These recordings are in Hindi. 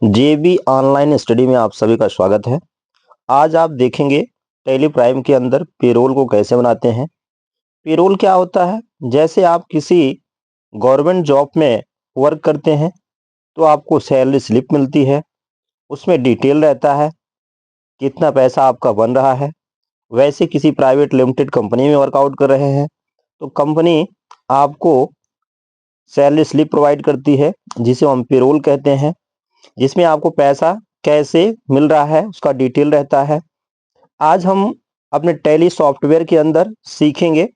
जेबी ऑनलाइन स्टडी में आप सभी का स्वागत है। आज आप देखेंगे टैली प्राइम के अंदर पेरोल को कैसे बनाते हैं। पेरोल क्या होता है? जैसे आप किसी गवर्नमेंट जॉब में वर्क करते हैं तो आपको सैलरी स्लिप मिलती है, उसमें डिटेल रहता है कितना पैसा आपका बन रहा है। वैसे किसी प्राइवेट लिमिटेड कंपनी में वर्कआउट कर रहे हैं तो कंपनी आपको सैलरी स्लिप प्रोवाइड करती है जिसे हम पेरोल कहते हैं, जिसमें आपको पैसा कैसे मिल रहा है उसका डिटेल रहता है। आज हम अपने टैली सॉफ्टवेयर के अंदर सीखेंगे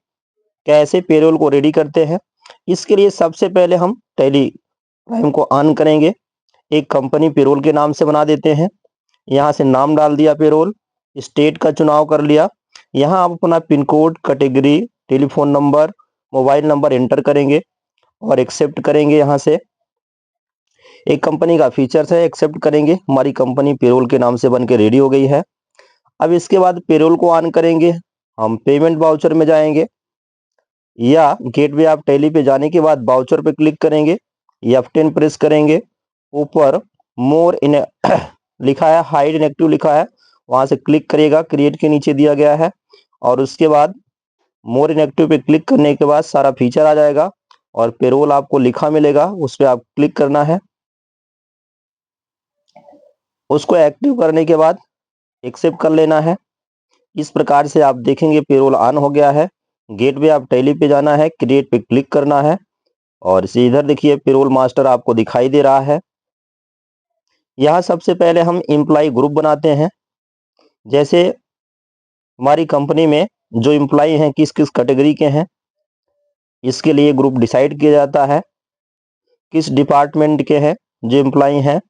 कैसे पेरोल को रेडी करते हैं। इसके लिए सबसे पहले हम टैली प्राइम को ऑन करेंगे। एक कंपनी पेरोल के नाम से बना देते हैं। यहाँ से नाम डाल दिया पेरोल, स्टेट का चुनाव कर लिया। यहाँ आप अपना pin code, category, telephone number, mobile number enter करेंगे और एक्सेप्ट करेंगे। यहाँ से एक कंपनी का फीचर्स है, एक्सेप्ट करेंगे। हमारी कंपनी पेरोल के नाम से बन के रेडी हो गई है। अब इसके बाद पेरोल को ऑन करेंगे, हम पेमेंट वाउचर में जाएंगे या गेटवे ऑफ टैली पे जाने के बाद वाउचर पे क्लिक करेंगे, F10 प्रेस करेंगे। ऊपर मोर इन लिखा है, हाइड इनएक्टिव लिखा है, वहां से क्लिक करिएगा, क्रिएट के नीचे दिया गया है। और उसके बाद मोर इनएक्टिव पे क्लिक करने के बाद सारा फीचर आ जाएगा और पेरोल आपको लिखा मिलेगा, उस पर आप क्लिक करना है। उसको एक्टिव करने के बाद एक्सेप्ट कर लेना है। इस प्रकार से आप देखेंगे पेरोल ऑन हो गया है। गेटवे ऑफ टैली पे जाना है, क्रिएट पे क्लिक करना है और इसे इधर देखिए पेरोल मास्टर आपको दिखाई दे रहा है। यहाँ सबसे पहले हम एम्प्लॉय ग्रुप बनाते हैं। जैसे हमारी कंपनी में जो एम्प्लॉय हैं किस किस कैटेगरी के हैं, इसके लिए ग्रुप डिसाइड किया जाता है। किस डिपार्टमेंट के हैं जो एम्प्लॉय हैं,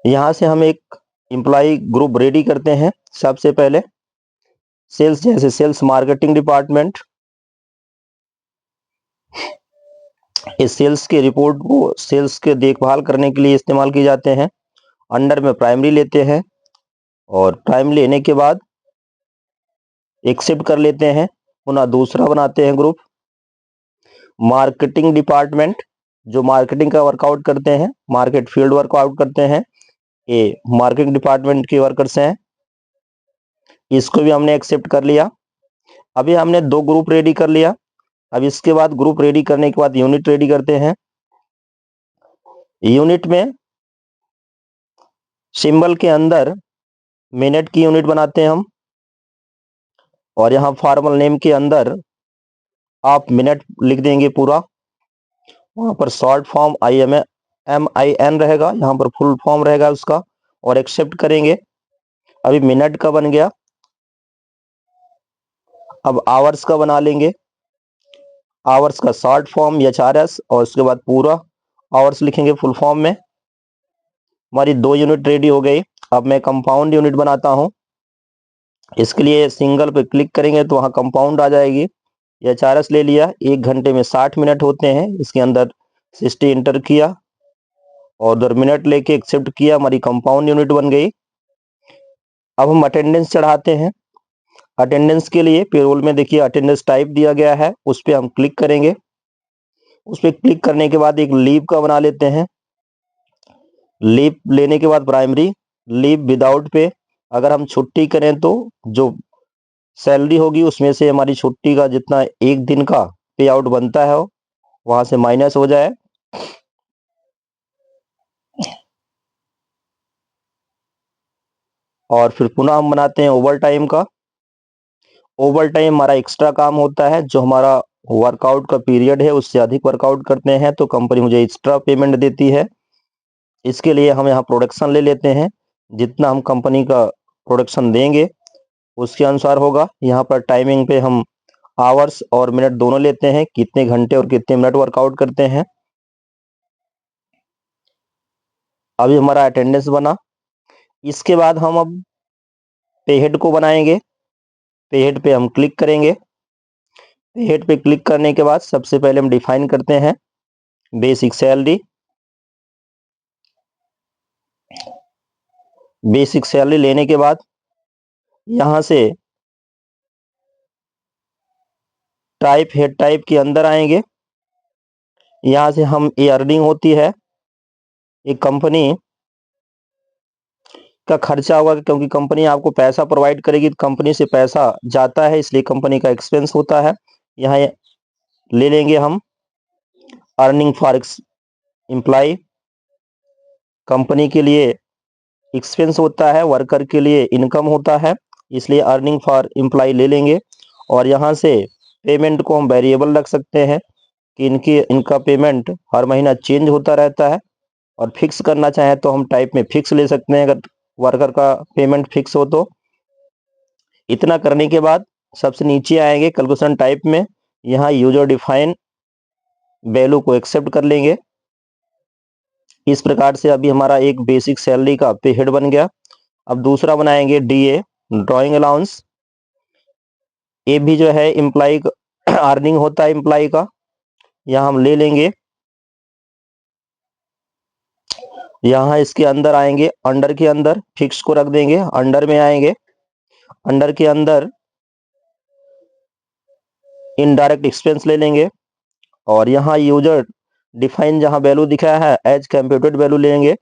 यहाँ से हम एक एम्प्लॉय ग्रुप रेडी करते हैं। सबसे पहले सेल्स, जैसे सेल्स मार्केटिंग डिपार्टमेंट, इस सेल्स के रिपोर्ट को सेल्स के देखभाल करने के लिए इस्तेमाल किए जाते हैं। अंडर में प्राइमरी लेते हैं और प्राइमरी लेने के बाद एक्सेप्ट कर लेते हैं, पुनः दूसरा बनाते हैं ग्रुप। मार्केटिंग डिपार्टमेंट, जो मार्केटिंग का वर्कआउट करते हैं, मार्केट फील्ड वर्कआउट करते हैं, ये मार्केटिंग डिपार्टमेंट के वर्कर्स हैं, इसको भी हमने एक्सेप्ट कर लिया। अभी हमने दो ग्रुप रेडी कर लिया। अब इसके बाद ग्रुप रेडी करने के बाद यूनिट रेडी करते हैं। यूनिट में सिंबल के अंदर मिनट की यूनिट बनाते हैं हम, और यहाँ फॉर्मल नेम के अंदर आप मिनट लिख देंगे पूरा। वहां पर शॉर्ट फॉर्म MIN रहेगा, यहाँ पर फुल फॉर्म रहेगा उसका, और एक्सेप्ट करेंगे। अभी मिनट का बन गया। अब आवर्स का बना लेंगे। आवर्स का शॉर्ट फॉर्म HRS और उसके बाद पूरा आवर्स लिखेंगे फुल फॉर्म में। हमारी दो यूनिट रेडी हो गई। अब मैं कंपाउंड यूनिट बनाता हूं। इसके लिए सिंगल पे क्लिक करेंगे तो वहां कंपाउंड आ जाएगी। HRS ले लिया। 1 घंटे में 60 मिनट होते हैं, इसके अंदर 60 इंटर किया और उधर मिनट लेके एक्सेप्ट किया, हमारी कंपाउंड यूनिट बन गई। अब हम अटेंडेंस चढ़ाते हैं। अटेंडेंस के लिए पेरोल में देखिए अटेंडेंस टाइप दिया गया है, उस पर हम क्लिक करेंगे। उस पर क्लिक करने के बाद एक लीव का बना लेते हैं। लीव लेने के बाद प्राइमरी लीव विदाउट पे, अगर हम छुट्टी करें तो जो सैलरी होगी उसमें से हमारी छुट्टी का जितना एक दिन का पे आउट बनता है वहां से माइनस हो जाए। और फिर पुनः हम बनाते हैं ओवर टाइम का। ओवर टाइम हमारा एक्स्ट्रा काम होता है, जो हमारा वर्कआउट का पीरियड है उससे अधिक वर्कआउट करते हैं तो कंपनी मुझे एक्स्ट्रा पेमेंट देती है। इसके लिए हम यहाँ प्रोडक्शन ले लेते हैं। जितना हम कंपनी का प्रोडक्शन देंगे उसके अनुसार होगा। यहाँ पर टाइमिंग पे हम आवर्स और मिनट दोनों लेते हैं, कितने घंटे और कितने मिनट वर्कआउट करते हैं। अभी हमारा अटेंडेंस बना। इसके बाद हम अब पे हेड को बनाएंगे। पे हेड पे हम क्लिक करेंगे। पे हेड पे क्लिक करने के बाद सबसे पहले हम डिफाइन करते हैं बेसिक सैलरी। बेसिक सैलरी लेने के बाद यहां से टाइप हेड टाइप के अंदर आएंगे। यहां से हम ये अर्निंग होती है, एक कंपनी का खर्चा होगा, क्योंकि कंपनी आपको पैसा प्रोवाइड करेगी तो कंपनी से पैसा जाता है, इसलिए कंपनी का एक्सपेंस होता है। यहाँ ले लेंगे हम अर्निंग फॉर एम्प्लॉय। कंपनी के लिए एक्सपेंस होता है, वर्कर के लिए इनकम होता है, इसलिए अर्निंग फॉर एम्प्लॉय ले लेंगे। और यहाँ से पेमेंट को हम वेरिएबल रख सकते हैं कि इनका पेमेंट हर महीना चेंज होता रहता है। और फिक्स करना चाहें तो हम टाइप में फिक्स ले सकते हैं, अगर वर्कर का पेमेंट फिक्स हो तो। इतना करने के बाद सबसे नीचे आएंगे कैलकुलेशन टाइप में, यहाँ यूजर डिफाइन वैल्यू को एक्सेप्ट कर लेंगे। इस प्रकार से अभी हमारा एक बेसिक सैलरी का पे हेड बन गया। अब दूसरा बनाएंगे डीए, ड्राइंग अलाउंस। ये भी जो है एम्प्लॉय अर्निंग होता है एम्प्लॉय का। यहाँ हम ले लेंगे, यहाँ इसके अंदर आएंगे, अंडर के अंदर फिक्स को रख देंगे, अंडर में आएंगे, अंडर के अंदर इनडायरेक्ट एक्सपेंस ले लेंगे। और यहाँ यूजर डिफाइन जहाँ वैल्यू दिखाया है एज कंप्यूटेड वैल्यू लेंगे।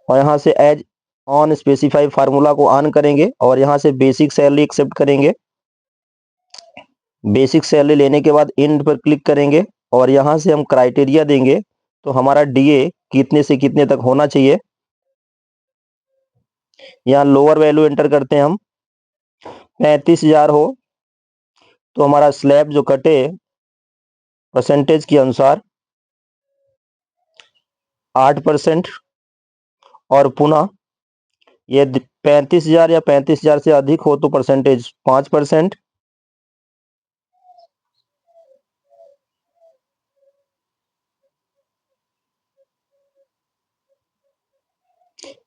और यहाँ से एज ऑन स्पेसिफाई फार्मूला को ऑन करेंगे और यहाँ से बेसिक सैलरी एक्सेप्ट करेंगे। बेसिक सैलरी लेने के बाद इंड पर क्लिक करेंगे और यहाँ से हम क्राइटेरिया देंगे, तो हमारा डीए कितने से कितने तक होना चाहिए। यहाँ लोअर वैल्यू एंटर करते हैं हम, 35,000 हो तो हमारा स्लैब जो कटे परसेंटेज के अनुसार 8%। और पुनः ये 35,000 या 35,000 से अधिक हो तो परसेंटेज 5%।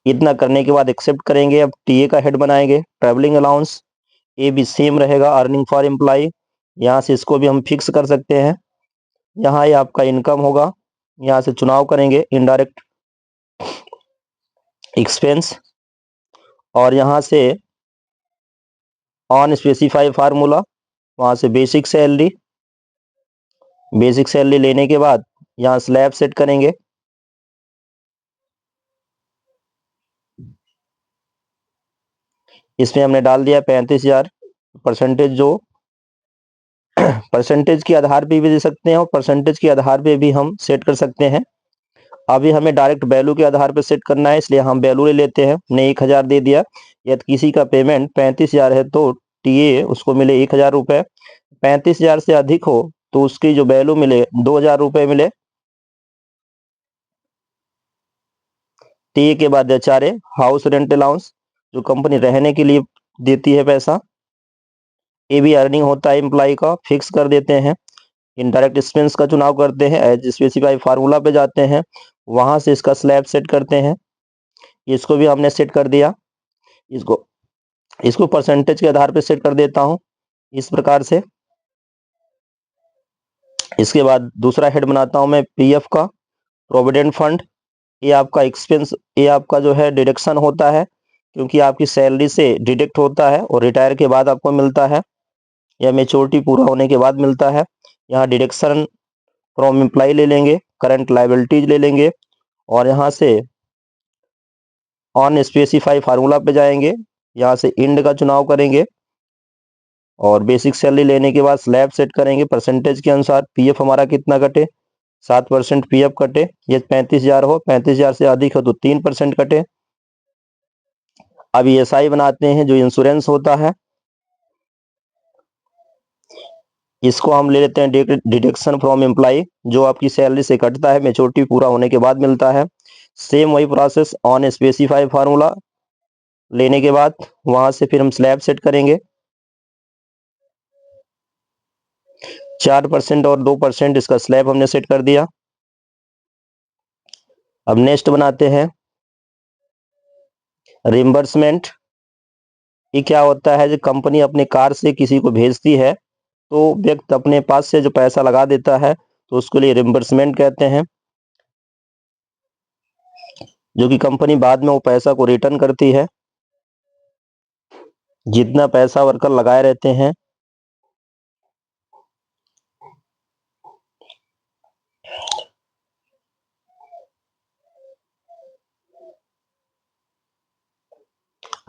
इतना करने के बाद एक्सेप्ट करेंगे। अब टीए का हेड बनाएंगे, ट्रैवलिंग अलाउंस। ये भी सेम रहेगा, अर्निंग फॉर एम्प्लॉय। यहाँ से इसको भी हम फिक्स कर सकते हैं। यहाँ ये आपका इनकम होगा, यहाँ से चुनाव करेंगे इनडायरेक्ट एक्सपेंस। और यहाँ से ऑन स्पेसिफाई फार्मूला, वहाँ से बेसिक सैलरी। बेसिक सैलरी लेने के बाद यहाँ स्लैब सेट करेंगे। इसमें हमने डाल दिया 35,000। परसेंटेज जो परसेंटेज के आधार पे भी दे सकते हैं और परसेंटेज के आधार पे भी हम सेट कर सकते हैं। अभी हमें डायरेक्ट वैल्यू के आधार पे सेट करना है, इसलिए हम वैल्यू ले लेते हैं। हमने 1,000 दे दिया। यदि किसी का पेमेंट 35,000 है तो टीए उसको मिले 1,000 रुपये। 35,000 से अधिक हो तो उसकी जो वैल्यू मिले 2,000 रुपये मिले। टीए के बाद एचआरए, हाउस रेंट अलाउंस, जो कंपनी रहने के लिए देती है पैसा। ये भी अर्निंग होता है एम्प्लॉय का, फिक्स कर देते हैं। इनडायरेक्ट एक्सपेंस का चुनाव करते हैं, एज स्पेसिफाई फार्मूला पे जाते हैं, वहां से इसका स्लैब सेट करते हैं। इसको भी हमने सेट कर दिया। इसको इसको परसेंटेज के आधार पे सेट कर देता हूं इस प्रकार से। इसके बाद दूसरा हेड बनाता हूं मैं पीएफ का, प्रोविडेंट फंड। ये आपका एक्सपेंस, ये आपका जो है डिडक्शन होता है, क्योंकि आपकी सैलरी से डिडक्ट होता है और रिटायर के बाद आपको मिलता है या मेच्योरिटी पूरा होने के बाद मिलता है। यहाँ डिडक्शन फ्रॉम एम्प्लॉय ले लेंगे, करंट लाइबिलिटीज ले लेंगे और यहाँ से ऑन स्पेसिफाई फार्मूला पे जाएंगे, यहाँ से इंड का चुनाव करेंगे और बेसिक सैलरी लेने के बाद स्लैब सेट करेंगे परसेंटेज के अनुसार। पीएफ हमारा कितना कटे, 7% पीएफ कटे। ये 35,000 हो, 35,000 से अधिक हो तो 3% कटे। अब ईएसआई बनाते हैं, जो इंश्योरेंस होता है, इसको हम ले लेते हैं डिडक्शन फ्रॉम एम्प्लॉय, जो आपकी सैलरी से कटता है, मेच्योरिटी पूरा होने के बाद मिलता है। सेम वही प्रोसेस, ऑन स्पेसिफाई फार्मूला लेने के बाद वहां से फिर हम स्लैब सेट करेंगे। 4% और 2% इसका स्लैब हमने सेट कर दिया। अब नेक्स्ट बनाते हैं रिम्बर्समेंट। ये क्या होता है, जो कंपनी अपने कार से किसी को भेजती है तो व्यक्ति अपने पास से जो पैसा लगा देता है तो उसके लिए रिम्बर्समेंट कहते हैं, जो कि कंपनी बाद में वो पैसा को रिटर्न करती है। जितना पैसा वर्कर लगाए रहते हैं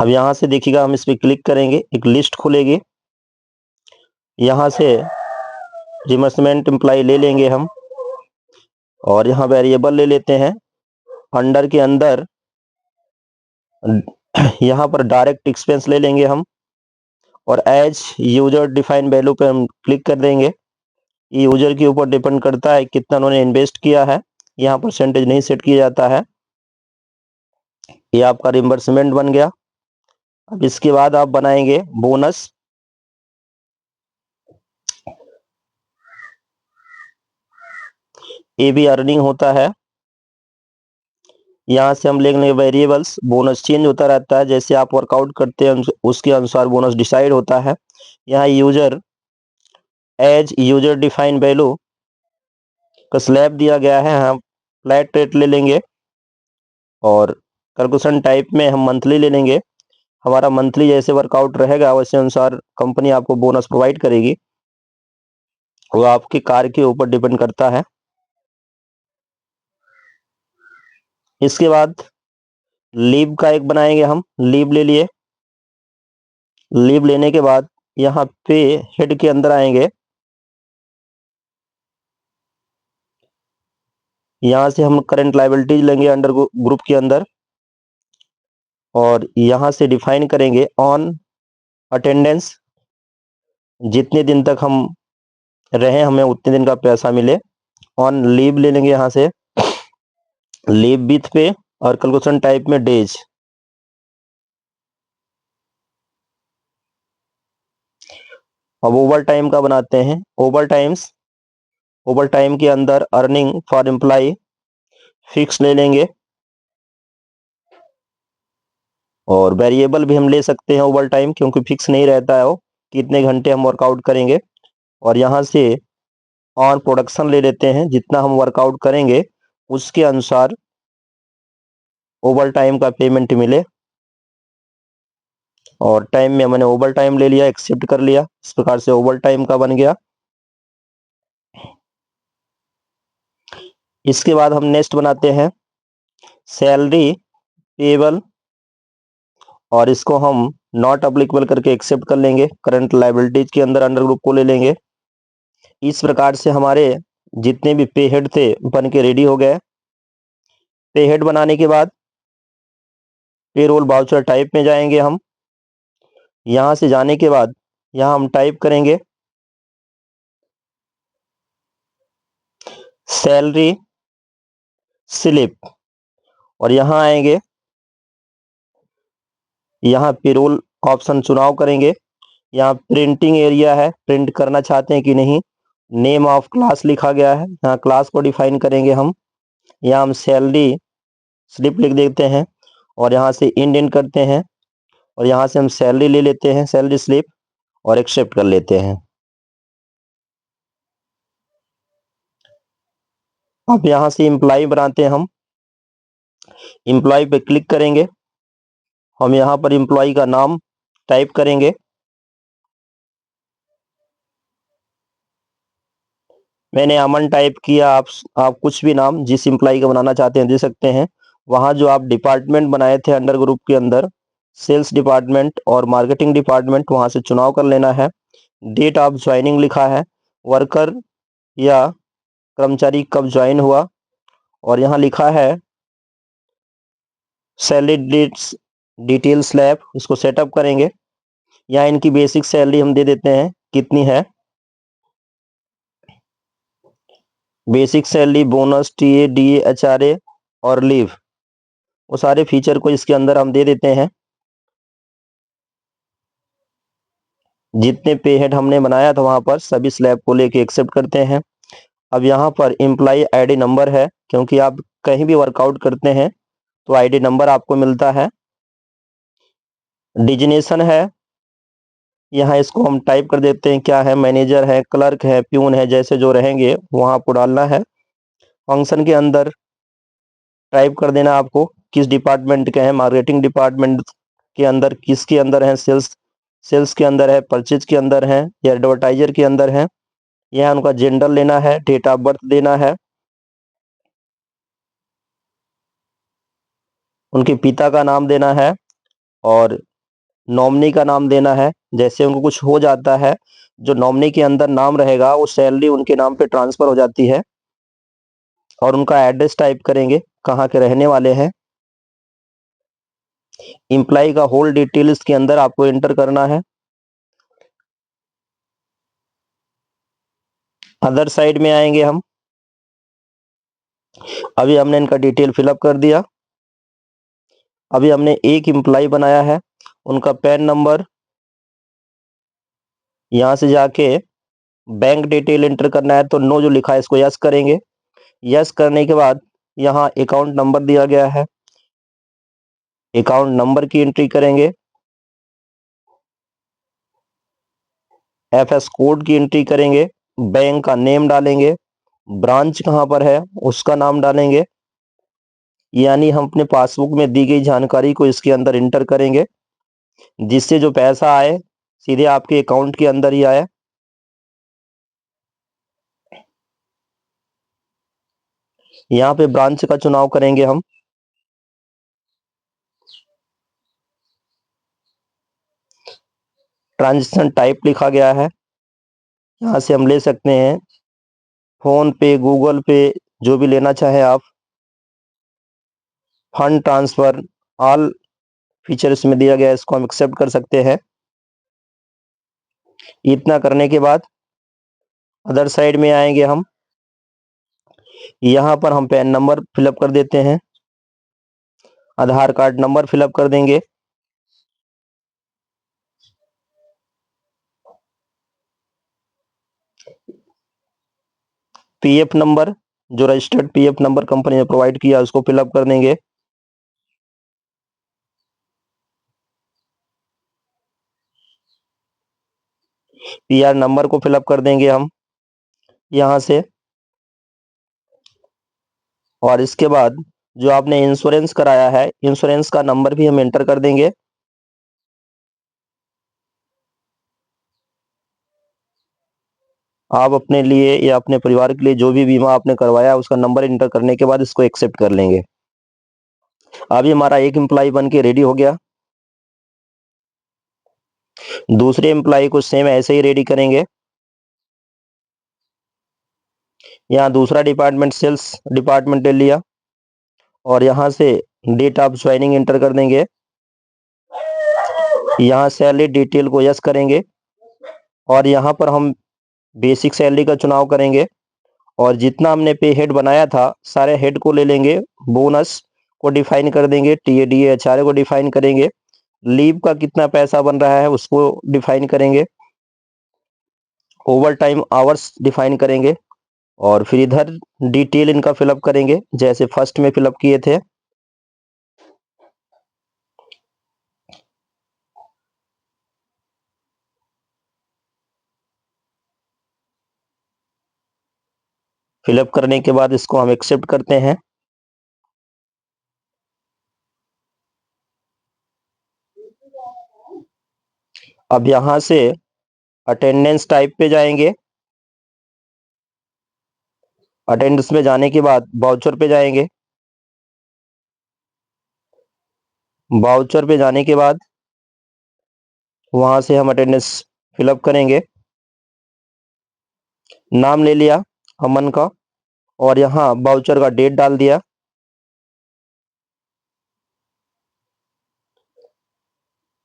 अब यहाँ से देखिएगा, हम इस पर क्लिक करेंगे, एक लिस्ट खुलेगी। यहाँ से रिमर्समेंट एम्प्लॉय ले लेंगे हम, और यहाँ वेरिएबल ले लेते हैं। अंडर के अंदर यहाँ पर डायरेक्ट एक्सपेंस ले लेंगे हम, और एज यूजर डिफाइन वैल्यू पे हम क्लिक कर देंगे। ये यूजर के ऊपर डिपेंड करता है कितना उन्होंने इन्वेस्ट किया है, यहाँ परसेंटेज नहीं सेट किया जाता है। ये आपका रिम्बर्समेंट बन गया। अब इसके बाद आप बनाएंगे बोनस। ये भी अर्निंग होता है। यहाँ से हम लेंगे वेरिएबल्स। बोनस चेंज होता रहता है, जैसे आप वर्कआउट करते हैं उसके अनुसार बोनस डिसाइड होता है। यहाँ user as user define value का स्लैब दिया गया है, हम फ्लैट रेट ले लेंगे, और कैलकुलेशन टाइप में हम मंथली ले लेंगे। हमारा मंथली जैसे वर्कआउट रहेगा वैसे अनुसार कंपनी आपको बोनस प्रोवाइड करेगी, वो आपके कार्य के ऊपर डिपेंड करता है। इसके बाद लीव का एक बनाएंगे हम। लीव ले लिए। लीव लेने के बाद यहाँ पे हेड के अंदर आएंगे। यहाँ से हम करंट लायबिलिटीज लेंगे अंडर ग्रुप के अंदर, और यहाँ से डिफाइन करेंगे ऑन अटेंडेंस। जितने दिन तक हम रहे हमें उतने दिन का पैसा मिले। ऑन लीव ले लेंगे यहाँ से, लीव विथ पे, और कैलकुलेशन टाइप में डेज। अब ओवर टाइम का बनाते हैं। ओवर टाइम के अंदर अर्निंग फॉर एम्प्लॉय फिक्स ले लेंगे, और वेरिएबल भी हम ले सकते हैं ओवर टाइम, क्योंकि फिक्स नहीं रहता है वो कितने घंटे हम वर्कआउट करेंगे। और यहाँ से ऑन प्रोडक्शन ले लेते हैं, जितना हम वर्कआउट करेंगे उसके अनुसार ओवर टाइम का पेमेंट मिले। और टाइम में मैंने ओवर टाइम ले लिया, एक्सेप्ट कर लिया। इस प्रकार से ओवर टाइम का बन गया। इसके बाद हम नेक्स्ट बनाते हैं सैलरी पेबल, और इसको हम नॉट अप्लीकेबल करके एक्सेप्ट कर लेंगे। करंट लायबिलिटीज के अंदर अंडर ग्रुप को ले लेंगे। इस प्रकार से हमारे जितने भी पे हेड थे बन के रेडी हो गए। पे हेड बनाने के बाद पेरोल वाउचर टाइप में जाएंगे हम। यहाँ से जाने के बाद यहाँ हम टाइप करेंगे सैलरी स्लिप, और यहाँ आएंगे, यहाँ पेरोल ऑप्शन चुनाव करेंगे। यहाँ प्रिंटिंग एरिया है, प्रिंट करना चाहते हैं कि नहीं। नेम ऑफ क्लास लिखा गया है, यहाँ क्लास को डिफाइन करेंगे हम। यहाँ हम सैलरी स्लिप लिख देते हैं, और यहाँ से इंड करते हैं, और यहाँ से हम सैलरी ले लेते हैं, सैलरी स्लिप, और एक्सेप्ट कर लेते हैं। अब यहाँ से एम्प्लॉय बनाते हैं हम। एम्प्लॉय पे क्लिक करेंगे, हम यहाँ पर एम्प्लॉय का नाम टाइप करेंगे। मैंने अमन टाइप किया, आप कुछ भी नाम जिस एम्प्लॉय का बनाना चाहते हैं दे सकते हैं। वहाँ जो आप डिपार्टमेंट बनाए थे अंडर ग्रुप के अंदर, सेल्स डिपार्टमेंट और मार्केटिंग डिपार्टमेंट, वहाँ से चुनाव कर लेना है। डेट ऑफ ज्वाइनिंग लिखा है, वर्कर या कर्मचारी कब ज्वाइन हुआ, और यहाँ लिखा है सैलरी डिटेल स्लैब, इसको सेटअप करेंगे। यहाँ इनकी बेसिक सैलरी हम दे देते हैं कितनी है। Basic salary, bonus, TA, DA, HRA और लीव, वो सारे फीचर को इसके अंदर हम दे देते हैं। जितने पे हेड हमने बनाया था वहां पर सभी स्लैब को लेके एक्सेप्ट करते हैं। अब यहाँ पर एम्प्लॉय आईडी नंबर है, क्योंकि आप कहीं भी वर्कआउट करते हैं तो आईडी नंबर आपको मिलता है। डिजिनेशन है, यहाँ इसको हम टाइप कर देते हैं क्या है। मैनेजर है, क्लर्क है, प्यून है, जैसे जो रहेंगे वहाँ आपको डालना है। फंक्शन के अंदर टाइप कर देना आपको किस डिपार्टमेंट के हैं। मार्केटिंग डिपार्टमेंट के अंदर किसके अंदर है, सेल्स के अंदर है, परचेज के अंदर है, या एडवर्टाइजर के अंदर है। यहाँ उनका जेंडर लेना है, डेट ऑफ बर्थ देना है, उनके पिता का नाम देना है, और नॉमिनी का नाम देना है। जैसे उनको कुछ हो जाता है, जो नॉमिनी के अंदर नाम रहेगा वो सैलरी उनके नाम पे ट्रांसफर हो जाती है। और उनका एड्रेस टाइप करेंगे, कहाँ के रहने वाले हैं। एम्प्लॉय का होल डिटेल इसके अंदर आपको एंटर करना है। अदर साइड में आएंगे हम। अभी हमने इनका डिटेल फिलअप कर दिया। अभी हमने एक एम्प्लॉय बनाया है, उनका पैन नंबर, यहाँ से जाके बैंक डिटेल एंटर करना है, तो नो जो लिखा है इसको यस करेंगे। यस करने के बाद यहाँ अकाउंट नंबर दिया गया है, अकाउंट नंबर की एंट्री करेंगे। एफएस कोड की एंट्री करेंगे, बैंक का नेम डालेंगे, ब्रांच कहाँ पर है उसका नाम डालेंगे। यानी हम अपने पासबुक में दी गई जानकारी को इसके अंदर इंटर करेंगे, जिससे जो पैसा आए सीधे आपके अकाउंट के अंदर ही आए। यहाँ पे ब्रांच का चुनाव करेंगे हम। ट्रांजेक्शन टाइप लिखा गया है, यहाँ से हम ले सकते हैं फोन पे, गूगल पे, जो भी लेना चाहे आप। फंड ट्रांसफर, ऑल फीचर इसमें दिया गया है, इसको हम एक्सेप्ट कर सकते हैं। इतना करने के बाद अदर साइड में आएंगे हम। यहाँ पर हम पैन नंबर फिलअप कर देते हैं, आधार कार्ड नंबर फिलअप कर देंगे। पीएफ नंबर, जो रजिस्टर्ड पीएफ नंबर कंपनी ने प्रोवाइड किया उसको फिलअप कर देंगे। पीआर नंबर को फिलअप कर देंगे हम यहाँ से। और इसके बाद जो आपने इंश्योरेंस कराया है, इंश्योरेंस का नंबर भी हम एंटर कर देंगे। आप अपने लिए या अपने परिवार के लिए जो भी बीमा आपने करवाया उसका नंबर एंटर करने के बाद इसको एक्सेप्ट कर लेंगे। अभी हमारा एक एम्प्लॉय बन के रेडी हो गया। दूसरे एम्प्लॉय को सेम ऐसे ही रेडी करेंगे। यहाँ दूसरा डिपार्टमेंट सेल्स डिपार्टमेंट ले लिया और यहाँ से डेट ऑफ ज्वाइनिंग एंटर कर देंगे। यहाँ सैलरी डिटेल को यस करेंगे और यहाँ पर हम बेसिक सैलरी का चुनाव करेंगे और जितना हमने पे हेड बनाया था सारे हेड को ले लेंगे। बोनस को डिफाइन कर देंगे, टीएडीए एचआरए को डिफाइन करेंगे, लीव का कितना पैसा बन रहा है उसको डिफाइन करेंगे, ओवर टाइम आवर्स डिफाइन करेंगे और फिर इधर डिटेल इनका फिलअप करेंगे जैसे फर्स्ट में फिलअप किए थे। फिलअप करने के बाद इसको हम एक्सेप्ट करते हैं। अब यहां से अटेंडेंस टाइप पे जाएंगे। अटेंडेंस में जाने के बाद वाउचर पे जाएंगे। वाउचर पे जाने के बाद वहां से हम अटेंडेंस फिलअप करेंगे। नाम ले लिया अमन का और यहाँ वाउचर का डेट डाल दिया।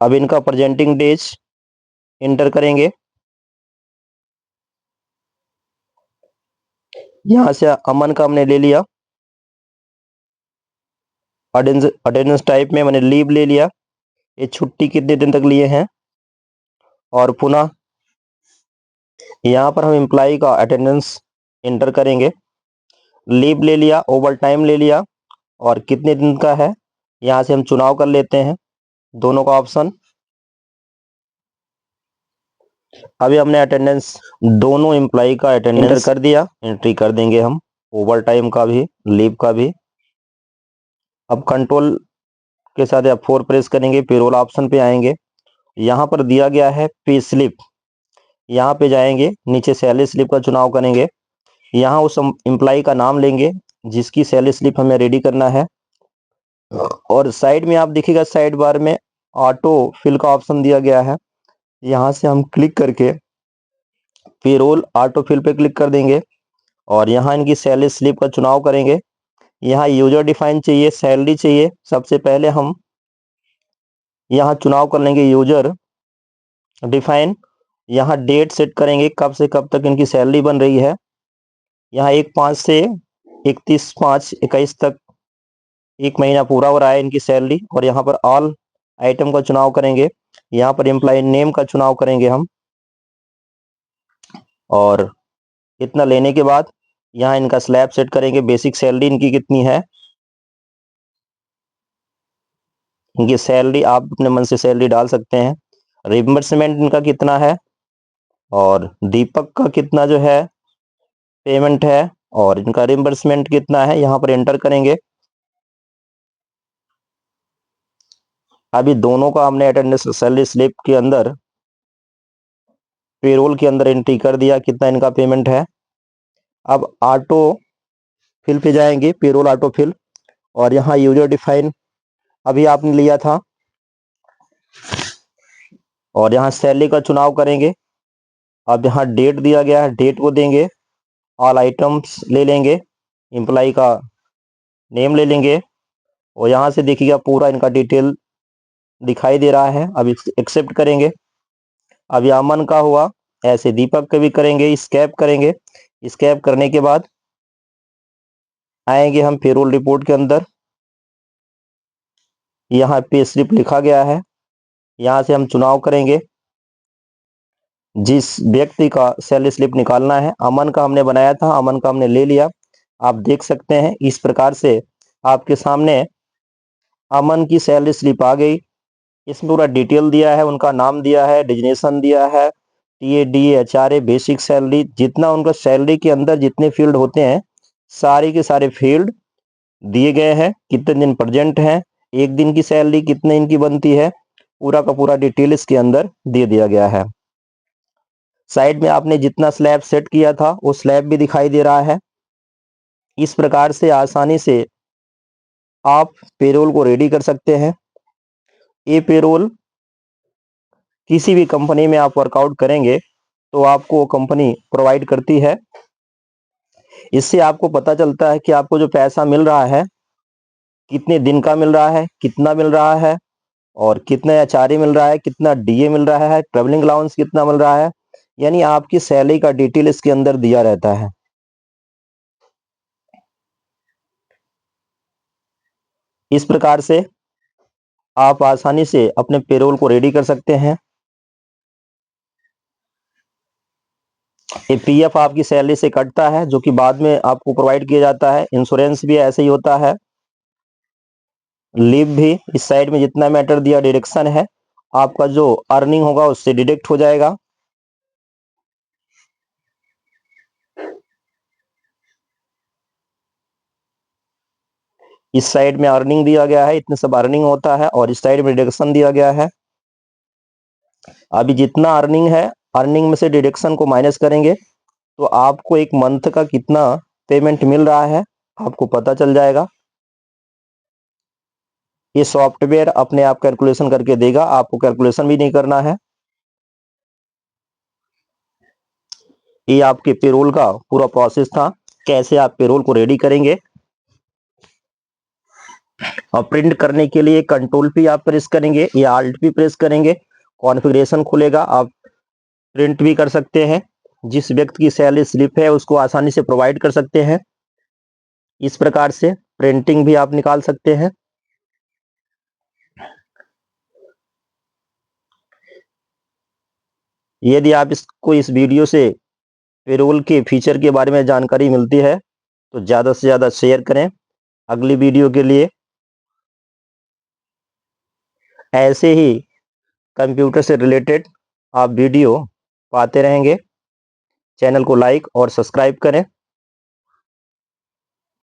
अब इनका प्रेजेंटिंग डेज एंटर करेंगे। यहाँ से अमन का हमने ले लिया। अटेंडेंस टाइप में मैंने लीव ले लिया, ये छुट्टी कितने दिन तक लिए हैं। और पुनः यहाँ पर हम एम्प्लॉय का अटेंडेंस एंटर करेंगे। लीव ले लिया, ओवर टाइम ले लिया और कितने दिन का है यहाँ से हम चुनाव कर लेते हैं दोनों का ऑप्शन। अभी हमने अटेंडेंस दोनों एम्प्लॉय का अटेंडेंस एंटर कर दिया, एंट्री कर देंगे हम ओवर टाइम का भी, लीव का भी। अब कंट्रोल के साथ F4 प्रेस करेंगे, पेरोल ऑप्शन पे आएंगे। यहाँ पर दिया गया है पे स्लिप, यहाँ पे जाएंगे, नीचे सैलरी स्लिप का चुनाव करेंगे। यहाँ उस एम्प्लॉय का नाम लेंगे जिसकी सैलरी स्लिप हमें रेडी करना है और साइड में आप देखिएगा साइड बार में ऑटो फिल का ऑप्शन दिया गया है। यहाँ से हम क्लिक करके पेरोल ऑटो फिल पे क्लिक कर देंगे और यहाँ इनकी सैलरी स्लिप का चुनाव करेंगे। यहाँ यूजर डिफाइन चाहिए, सैलरी चाहिए। सबसे पहले हम यहाँ चुनाव कर लेंगे यूजर डिफाइन। यहाँ डेट सेट करेंगे कब से कब तक इनकी सैलरी बन रही है। यहाँ 1/5 से 31/5/21 तक 1 महीना पूरा हो रहा है इनकी सैलरी। और यहाँ पर ऑल आइटम का चुनाव करेंगे। यहाँ पर एम्प्लॉय नेम का चुनाव करेंगे हम। और इतना लेने के बाद यहाँ इनका स्लैब सेट करेंगे। बेसिक सैलरी इनकी कितनी है, इनकी सैलरी आप अपने मन से सैलरी डाल सकते हैं। रिम्बर्समेंट इनका कितना है और दीपक का कितना जो है पेमेंट है और इनका रिम्बर्समेंट कितना है, यहाँ पर एंटर करेंगे। अभी दोनों का हमने अटेंडेंस सैलरी स्लिप के अंदर पेरोल के अंदर एंट्री कर दिया कितना इनका पेमेंट है। अब ऑटो फिल पे जाएंगे, पेरोल ऑटो फिल, और यहाँ यूजर डिफाइन अभी आपने लिया था और यहाँ सैलरी का चुनाव करेंगे। अब यहाँ डेट दिया गया है, डेट को देंगे। ऑल आइटम्स ले लेंगे, एम्प्लाई का नेम ले लेंगे और यहाँ से देखिएगा पूरा इनका डिटेल दिखाई दे रहा है। अब एक्सेप्ट करेंगे। अब ये अमन का हुआ, ऐसे दीपक का भी करेंगे, स्कैप करेंगे। स्कैप करने के बाद आएंगे हम पेरोल रिपोर्ट के अंदर। यहाँ पे स्लिप लिखा गया है, यहाँ से हम चुनाव करेंगे जिस व्यक्ति का सैलरी स्लिप निकालना है। अमन का हमने बनाया था, अमन का हमने ले लिया। आप देख सकते हैं इस प्रकार से आपके सामने अमन की सैलरी स्लिप आ गई। इसमें पूरा डिटेल दिया है, उनका नाम दिया है, डिजिग्नेशन दिया है, TA D HRA, basic salary, जितना उनका सैलरी के अंदर जितने फील्ड होते हैं सारे के सारे फील्ड दिए गए हैं। कितने दिन प्रेजेंट हैं, एक दिन की सैलरी कितने इनकी बनती है, पूरा का पूरा डिटेल इसके अंदर दे दिया गया है। साइड में आपने जितना स्लैब सेट किया था वो स्लैब भी दिखाई दे रहा है। इस प्रकार से आसानी से आप पेरोल को रेडी कर सकते हैं। ये पेरोल किसी भी कंपनी में आप वर्कआउट करेंगे तो आपको कंपनी प्रोवाइड करती है। इससे आपको पता चलता है कि आपको जो पैसा मिल रहा है कितने दिन का मिल रहा है, कितना मिल रहा है और कितना एचआरए मिल रहा है, कितना डीए मिल रहा है, ट्रेवलिंग अलाउंस कितना मिल रहा है। यानी आपकी सैलरी का डिटेल इसके अंदर दिया रहता है। इस प्रकार से आप आसानी से अपने पेरोल को रेडी कर सकते हैं। ये पीएफ आपकी सैलरी से कटता है जो कि बाद में आपको प्रोवाइड किया जाता है। इंश्योरेंस भी ऐसे ही होता है। लीव भी इस साइड में जितना मैटर दिया डिडक्शन है, आपका जो अर्निंग होगा उससे डिडक्ट हो जाएगा। इस साइड में अर्निंग दिया गया है, इतने सब अर्निंग होता है और इस साइड में डिडक्शन दिया गया है। अभी जितना अर्निंग है, अर्निंग में से डिडक्शन को माइनस करेंगे तो आपको एक मंथ का कितना पेमेंट मिल रहा है आपको पता चल जाएगा। ये सॉफ्टवेयर अपने आप कैलकुलेशन करके देगा, आपको कैलकुलेशन भी नहीं करना है। ये आपके पेरोल का पूरा प्रोसेस था, कैसे आप पेरोल को रेडी करेंगे। और प्रिंट करने के लिए कंट्रोल पी आप प्रेस करेंगे या आल्ट पी प्रेस करेंगे, कॉन्फ़िगरेशन खुलेगा, आप प्रिंट भी कर सकते हैं। जिस व्यक्ति की सैलरी स्लिप है उसको आसानी से प्रोवाइड कर सकते हैं। इस प्रकार से प्रिंटिंग भी आप निकाल सकते हैं। यदि आप इसको इस वीडियो से पेरोल के फीचर के बारे में जानकारी मिलती है तो ज़्यादा से ज़्यादा शेयर करें। अगली वीडियो के लिए ऐसे ही कंप्यूटर से रिलेटेड आप वीडियो पाते रहेंगे। चैनल को लाइक और सब्सक्राइब करें।